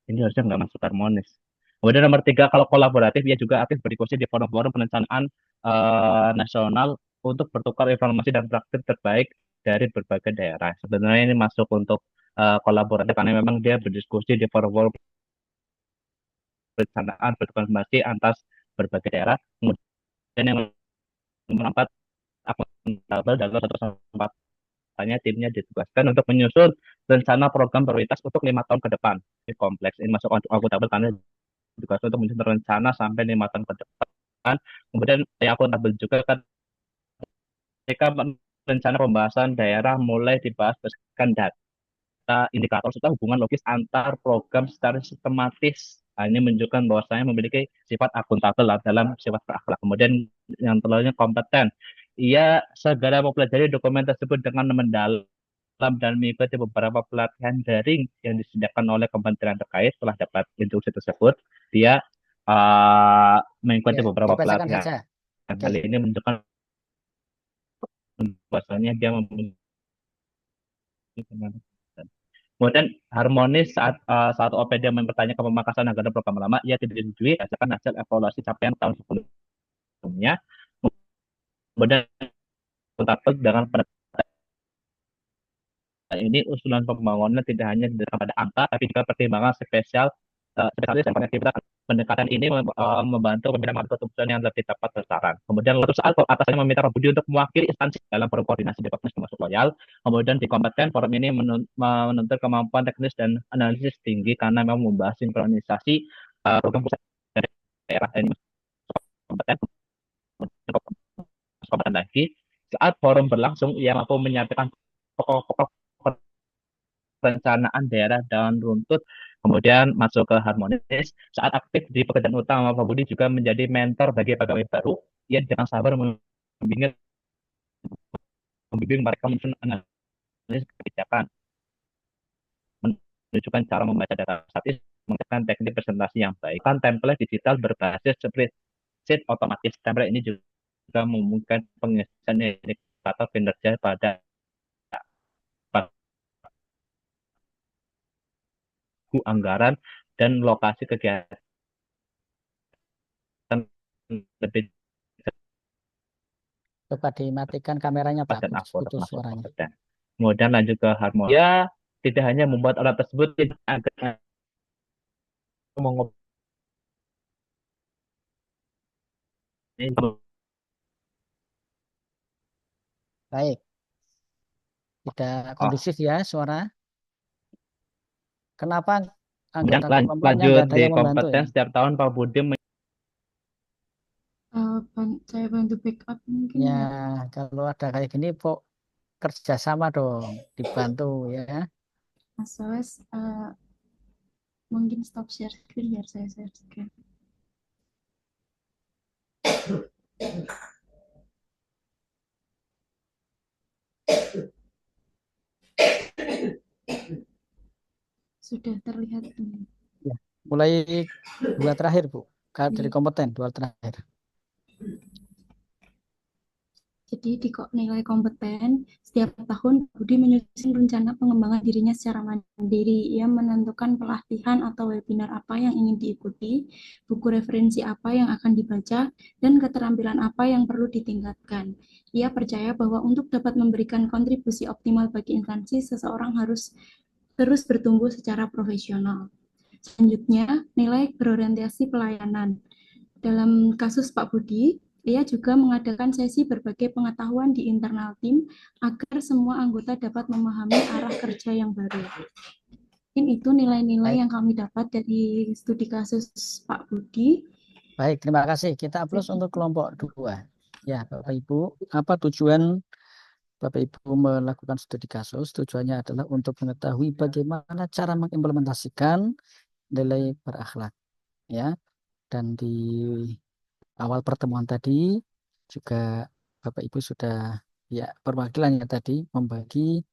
Ini harusnya nggak masuk harmonis. Kemudian nomor 3, kalau kolaboratif, dia juga aktif berdiskusi di forum-forum perencanaan nasional untuk bertukar informasi dan praktik terbaik dari berbagai daerah. Sebenarnya ini masuk untuk kolaboratif karena memang dia berdiskusi di forum-forum perencanaan bertukar informasi antar berbagai daerah. Kemudian yang nomor 4, akuntabel dalam satu kesempatannya timnya ditugaskan untuk menyusun rencana program prioritas untuk 5 tahun ke depan. Ini kompleks, ini masuk akuntabel karena ditugaskan untuk menyusun rencana sampai 5 tahun ke depan. Kemudian yang akuntabel juga kan ketika rencana pembahasan daerah mulai dibahas berdasarkan data indikator serta hubungan logis antar program secara sistematis. Ini menunjukkan bahwa saya memiliki sifat akuntabel dalam sifat berakhlak. Kemudian yang terakhirnya kompeten. Ia segera mempelajari dokumen tersebut dengan mendalam dan mengikuti beberapa pelatihan daring yang disediakan oleh kementerian terkait. Setelah dapat instruksi tersebut, dia mengikuti beberapa pelatihan. hal Oke, ini menunjukkan bahwasanya dia mempunyai kemampuan. Kemudian harmonis saat OPD mempertanyakan pemangkasan anggaran program lama, ia tidak disetujui berdasarkan hasil evaluasi capaian tahun sebelumnya. Kemudian takut dengan ini usulan pembangunan tidak hanya didasarkan pada angka, tapi juga pertimbangan spesialis dan konektivitas. Pendekatan ini membantu pembinaan keputusan yang lebih tepat sasaran. Kemudian suatu saat atasannya meminta Pak Budi untuk mewakili instansi dalam forum koordinasi departemen termasuk loyal. Kemudian di kompeten forum ini menuntut kemampuan teknis dan analisis tinggi karena memang membahas sinkronisasi program pusat dan daerah ini kompeten kompeten lagi. Saat forum berlangsung, ia mampu menyampaikan pokok-pokok perencanaan daerah dan runtut, kemudian masuk ke harmonis. Saat aktif di pekerjaan utama, Pak Budi juga menjadi mentor bagi pegawai baru. Ia jangan sabar membimbing mereka menyusun analisis kebijakan, menunjukkan cara membaca data statis, menggunakan teknik presentasi yang baik. Kan template digital berbasis spreadsheet otomatis. Template ini juga memungkinkan pengisian indikator kinerja pada anggaran dan lokasi kegiatan lebih coba dimatikan kameranya cepat Pak, dan akurat putus masuk suaranya. kompeten. Kemudian lanjut ke harmoni. Ya, tidak hanya membuat alat tersebut agar Baik, tidak kondusif ya suara. Kenapa kemudian anggota kelompoknya lanjut nggak ada di yang membantu kompeten ini? setiap tahun Pak Budi Saya bantu backup mungkin Ya, ya. kalau ada kayak gini, kok kerjasama dong, dibantu ya. Mas Wes, mungkin stop share screen biar saya share screen. Sudah terlihat ini. Ya, mulai dua terakhir Bu, dari kompeten dua terakhir. Jadi di nilai kompeten, setiap tahun Budi menyusun rencana pengembangan dirinya secara mandiri. Ia menentukan pelatihan atau webinar apa yang ingin diikuti, buku referensi apa yang akan dibaca, dan keterampilan apa yang perlu ditingkatkan. Ia percaya bahwa untuk dapat memberikan kontribusi optimal bagi instansi, seseorang harus terus bertumbuh secara profesional. Selanjutnya, nilai berorientasi pelayanan. Dalam kasus Pak Budi, ia juga mengadakan sesi berbagi pengetahuan di internal tim agar semua anggota dapat memahami arah kerja yang baru. Mungkin itu nilai-nilai yang kami dapat dari studi kasus Pak Budi. Baik, terima kasih. Kita aplaus untuk kelompok 2. Ya, Bapak Ibu, apa tujuan Bapak Ibu melakukan studi kasus? Tujuannya adalah untuk mengetahui bagaimana cara mengimplementasikan nilai berakhlak. Ya, dan di awal pertemuan tadi juga Bapak Ibu sudah ya perwakilannya tadi membagi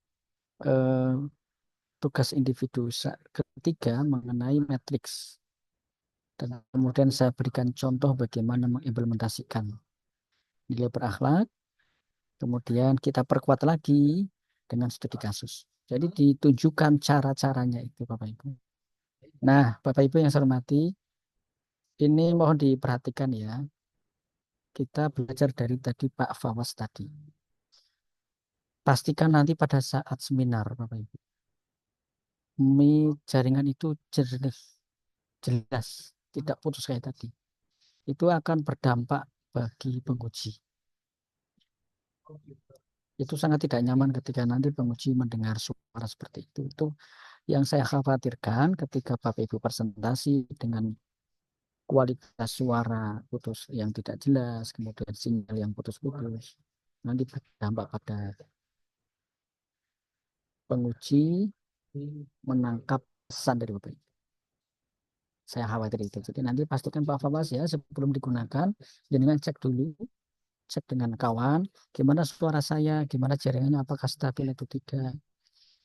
tugas individu ketiga mengenai matriks, dan kemudian saya berikan contoh bagaimana mengimplementasikan nilai berakhlak. Kemudian kita perkuat lagi dengan studi kasus. Jadi ditunjukkan cara-caranya itu Bapak Ibu. Nah, Bapak Ibu yang saya hormati, ini mohon diperhatikan ya. Kita belajar dari tadi Pak Fawas tadi. Pastikan nanti pada saat seminar Bapak Ibu, jaringan itu jernih, jelas, tidak putus kayak tadi. Itu akan berdampak bagi penguji. Itu sangat tidak nyaman ketika nanti penguji mendengar suara seperti itu. Itu yang saya khawatirkan ketika Bapak Ibu presentasi dengan kualitas suara putus yang tidak jelas, kemudian sinyal yang putus-putus, nanti berdampak pada penguji menangkap pesan dari Bapak Ibu. Saya khawatir itu. Jadi nanti pastikan Pak Fawas ya sebelum digunakan, jangan cek dulu, cek dengan kawan, gimana suara saya, gimana jaringannya, apakah stabil atau tidak.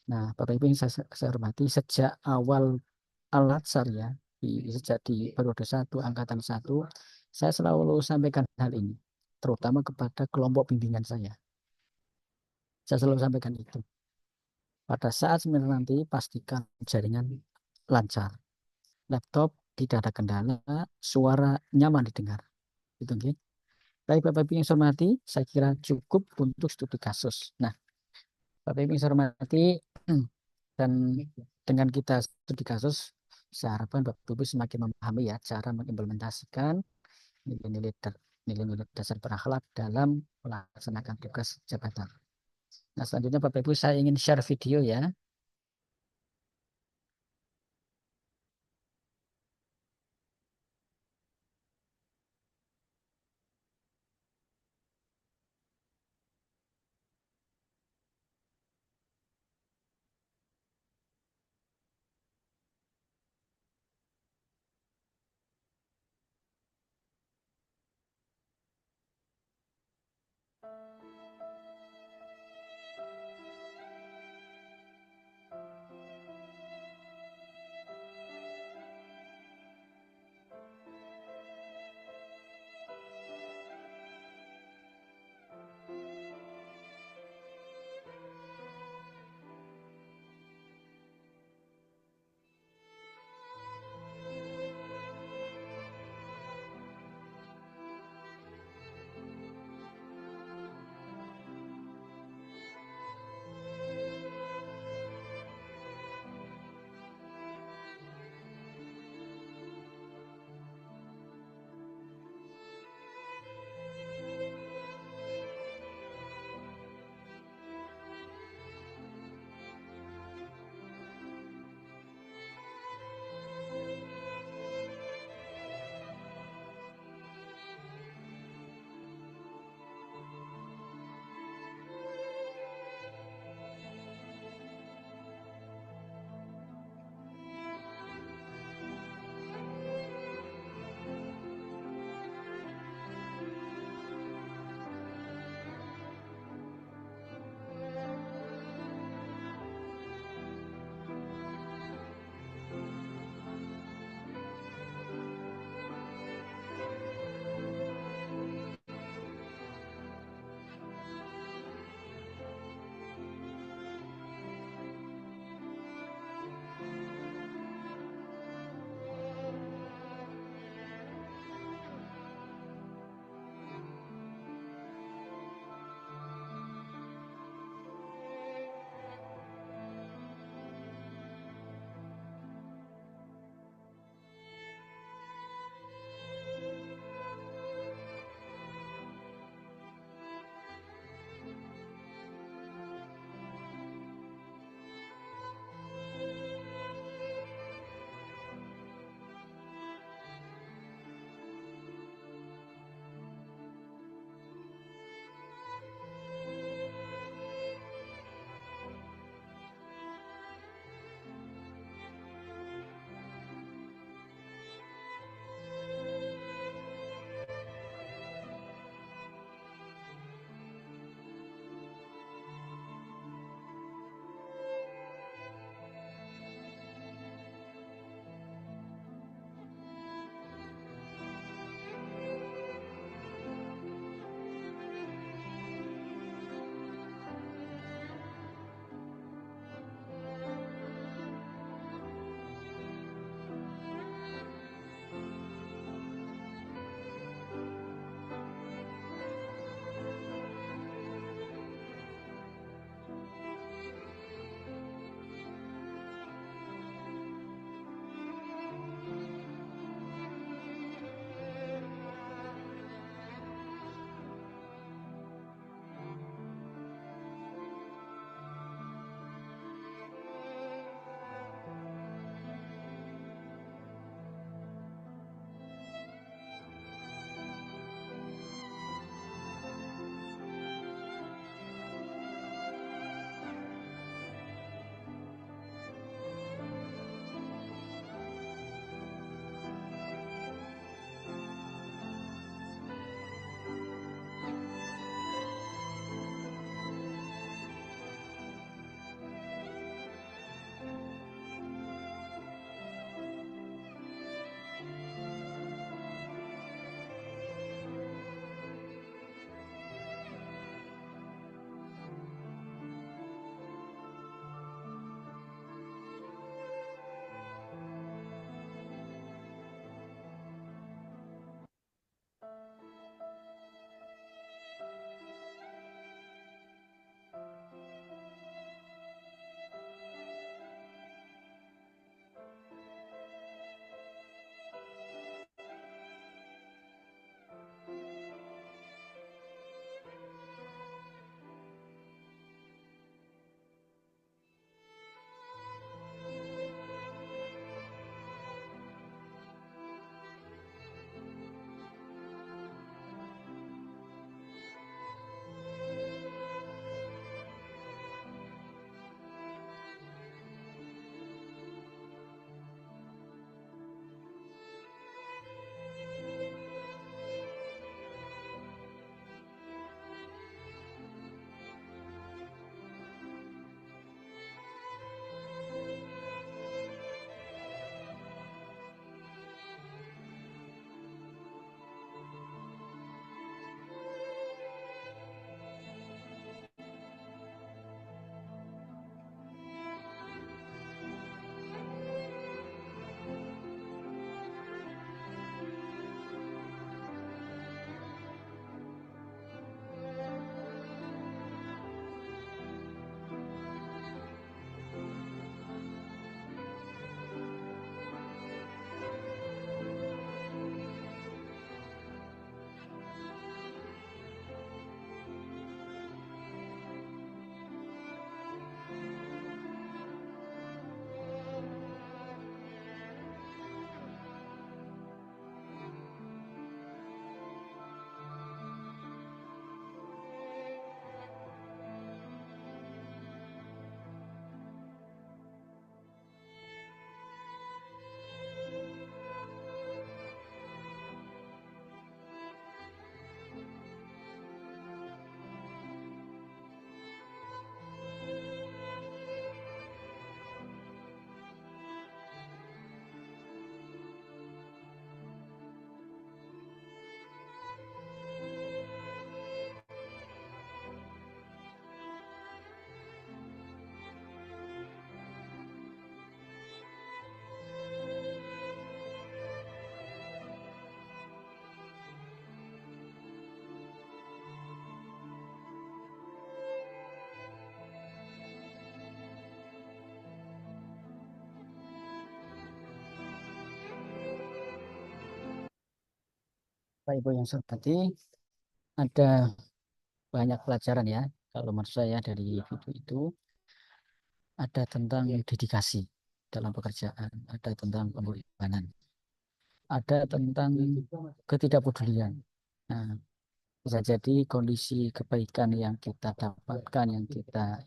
Nah, Bapak Ibu yang saya hormati, sejak awal Al-Azhar ya, sejak di periode 1, angkatan 1, saya selalu sampaikan hal ini. terutama kepada kelompok bimbingan saya. Saya selalu sampaikan itu. Pada saat seminar nanti, pastikan jaringan lancar. Laptop tidak ada kendala, suara nyaman didengar. Itu, okay? Baik, Bapak Ibu yang saya hormati, saya kira cukup untuk studi kasus. Nah, Bapak Ibu yang saya hormati, dan dengan kita studi kasus, saya harapkan Bapak Ibu semakin memahami ya cara mengimplementasikan nilai-nilai dasar berakhlak dalam melaksanakan tugas jabatan. Nah, selanjutnya Bapak Ibu saya ingin share video ya. Bapak Ibu yang saya hormati, ada banyak pelajaran ya. Kalau menurut saya dari video itu ada tentang dedikasi dalam pekerjaan, ada tentang pengorbanan, ada tentang ketidakpedulian. Nah, bisa jadi kondisi kebaikan yang kita dapatkan,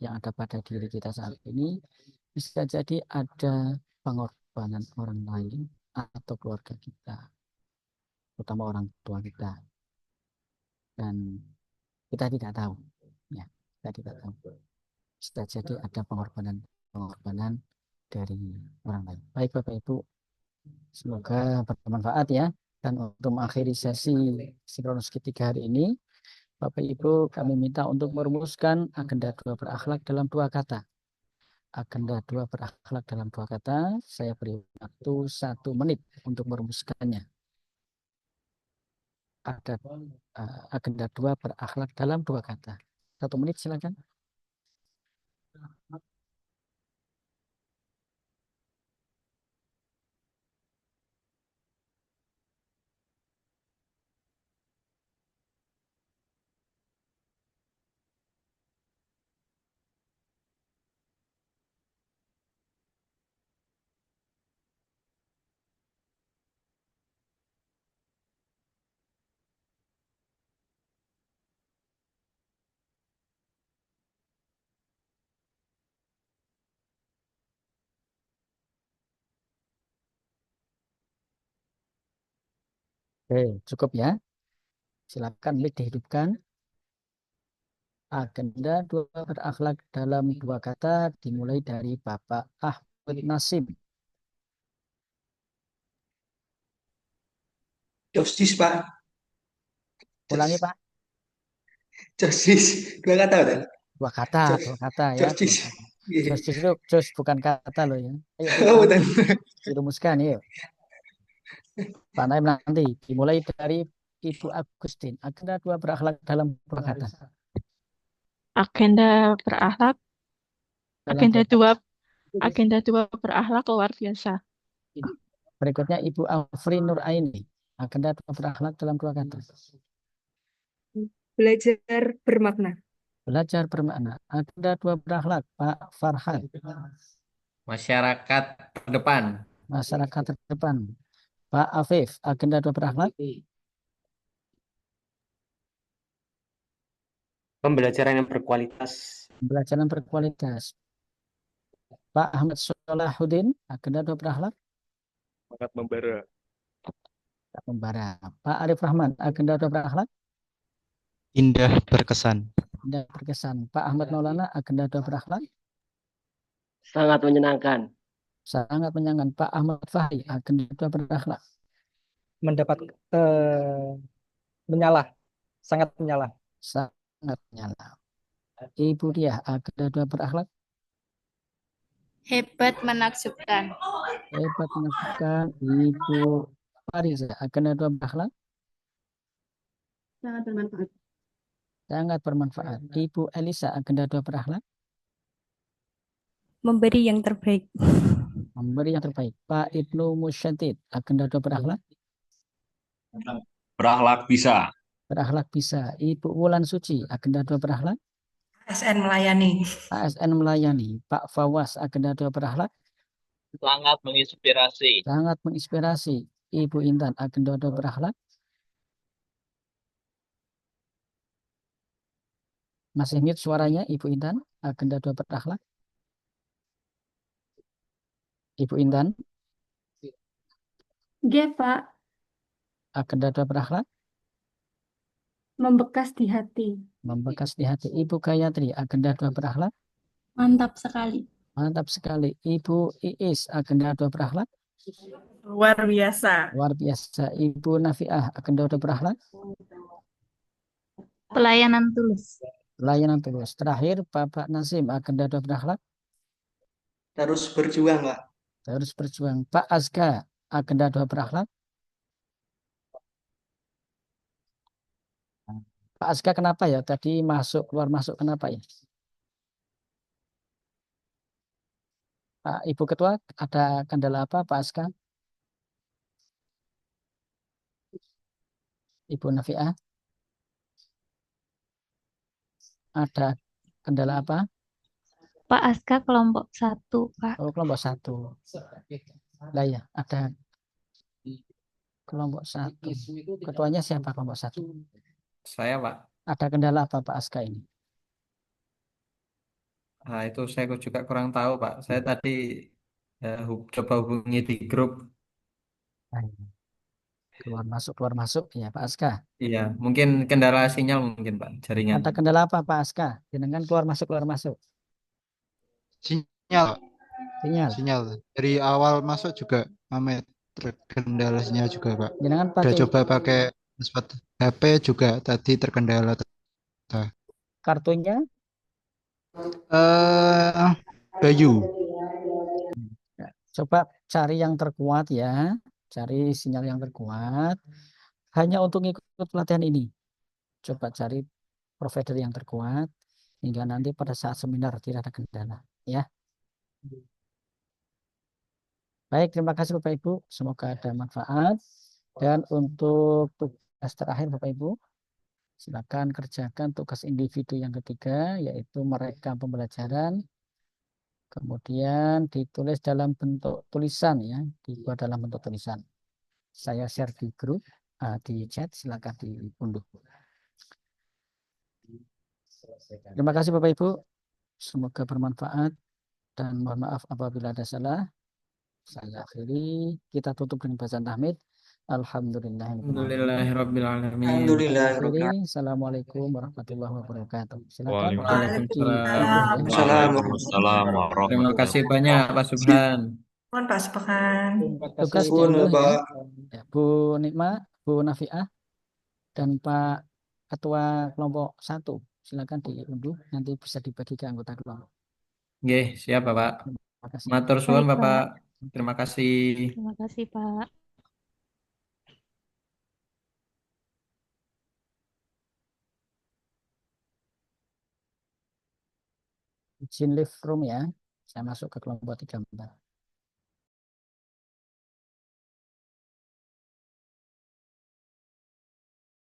yang ada pada diri kita saat ini, bisa jadi ada pengorbanan orang lain atau keluarga kita, terutama orang tua kita, dan kita tidak tahu, ya, kita tidak tahu. Bisa jadi ada pengorbanan dari orang lain. Baik Bapak Ibu, semoga bermanfaat ya. Dan untuk mengakhiri sesi sinkronus ketiga hari ini, Bapak Ibu kami minta untuk merumuskan agenda 2 berakhlak dalam 2 kata. Agenda 2 berakhlak dalam 2 kata, saya beri waktu 1 menit untuk merumuskannya. Ada agenda 2 berakhlak dalam 2 kata. 1 menit silakan. Oke, cukup ya. Silakan mic dihidupkan. Agenda 2 berakhlak dalam 2 kata dimulai dari Bapak Ahmad Nasim. Justice, Pak. Ulangi Pak. Justice. 2 kata, betul? 2 kata, 2 kata ya. 2 Justice. kata. Iya. Justice itu just bukan kata loh ya. Ayo Oh, betul. dirumuskan yuk. Pak Naim nanti dimulai dari Ibu Agustin. Agenda 2 berakhlak dalam 2 kata. Agenda berakhlak, Dalam agenda 2 berakhlak luar biasa. Berikutnya Ibu Afri Nur Aini. Agenda 2 berakhlak dalam 2 kata. Belajar bermakna. Belajar bermakna. Agenda 2 berakhlak Pak Farhan. Masyarakat terdepan. Masyarakat terdepan Pak Afif. Agenda 2 berakhlak. Pembelajaran yang berkualitas. Pembelajaran berkualitas. Pak Ahmad Solahuddin. Agenda 2 berakhlak. Semangat membara. Membara. Pak Arif Rahman. Agenda 2 berakhlak. Indah berkesan. Indah berkesan. Pak Ahmad Maulana. Agenda 2 berakhlak. Sangat menyenangkan. Sangat menyenangkan. Pak Ahmad Fahri. Agenda 2 berakhlak. Mendapat menyala, sangat menyala. Sangat menyala. Ibu Diah. Agenda 2 berakhlak. Hebat menakjubkan. Hebat menakjubkan. Ibu Fariza. Agenda 2 berakhlak. Sangat bermanfaat. Sangat bermanfaat. Ibu Elisa. Agenda 2 berakhlak. Memberi yang terbaik. Memberi yang terbaik. Pak Ibnu Musyadid. Agenda 2 berakhlak. Berakhlak bisa. Berakhlak bisa. Ibu Wulan Suci. Agenda 2 berakhlak. ASN melayani. ASN melayani. Pak Fawas. Agenda 2 berakhlak. Sangat menginspirasi. Sangat menginspirasi. Ibu Intan. Agenda 2 berakhlak. Masih mute suaranya Ibu Intan. Agenda 2 berakhlak. Ibu Intan. G, Pak. Agenda 2 berakhlak. Membekas di hati. Membekas di hati. Ibu Gayatri. Agenda 2 berakhlak. Mantap sekali. Mantap sekali. Ibu Iis. Agenda 2 berakhlak. Luar biasa. Luar biasa. Ibu Nafiah. Agenda 2 berakhlak. Pelayanan tulus. Pelayanan tulus. Terakhir Bapak Nasim. Agenda 2 berakhlak. Terus berjuang, Pak. Terus berjuang. Pak Azka. Agenda 2 berakhlak. Pak Azka kenapa ya? Tadi masuk keluar masuk kenapa ya? Pak Ibu Ketua, ada kendala apa Pak Azka? Ibu Nafiah, ada kendala apa? Pak Aska kelompok 1, Pak. Oh, kelompok 1. Lah ya, ada kelompok 1. Ketuanya siapa kelompok 1? Saya, Pak. Ada kendala apa Pak Aska ini? Nah, itu saya juga kurang tahu, Pak. Saya tadi coba hubungi di grup. Keluar masuk ya Pak Aska. Iya, mungkin kendala sinyal mungkin, Pak, jaringan. Ada kendala apa Pak Aska? Jenengan keluar masuk. Sinyal. Sinyal. Dari awal masuk juga Mamet terkendala sinyal juga, Pak. Jenengan Udah pakai coba pakai hotspot HP juga tadi terkendala. kartunya? Bayu. Coba cari yang terkuat ya. Cari sinyal yang terkuat. Hanya untuk ikut pelatihan ini. Coba cari provider yang terkuat. Hingga nanti pada saat seminar tidak ada kendala. Ya. Baik, terima kasih Bapak Ibu. Semoga ada manfaat. Dan untuk tugas terakhir Bapak Ibu, silakan kerjakan tugas individu yang ketiga, yaitu merekam pembelajaran. Kemudian ditulis dalam bentuk tulisan ya, dibuat dalam bentuk tulisan. Saya share di grup, di chat, silakan diunduh. Terima kasih Bapak Ibu. Semoga bermanfaat dan mohon maaf apabila ada salah. Saya akhiri, kita tutup dengan bacaan tahmid. Alhamdulillahirabbil alamin. Alhamdulillahirabbil alamin. Assalamualaikum warahmatullahi wabarakatuh. Silakan. Waalaikumsalam. Terima kasih banyak Pak Subhan. Pak Subhan. Tugas diunduh ya. Bu Nikma, Bu Nafiah, dan Pak Ketua Kelompok 1. Silakan diunduh, nanti bisa dibagi ke anggota kelompok. Oke, siap Bapak. Matur suwun Bapak. Terima kasih. Terima kasih, Pak. Izin live room ya. Saya masuk ke kelompok 34.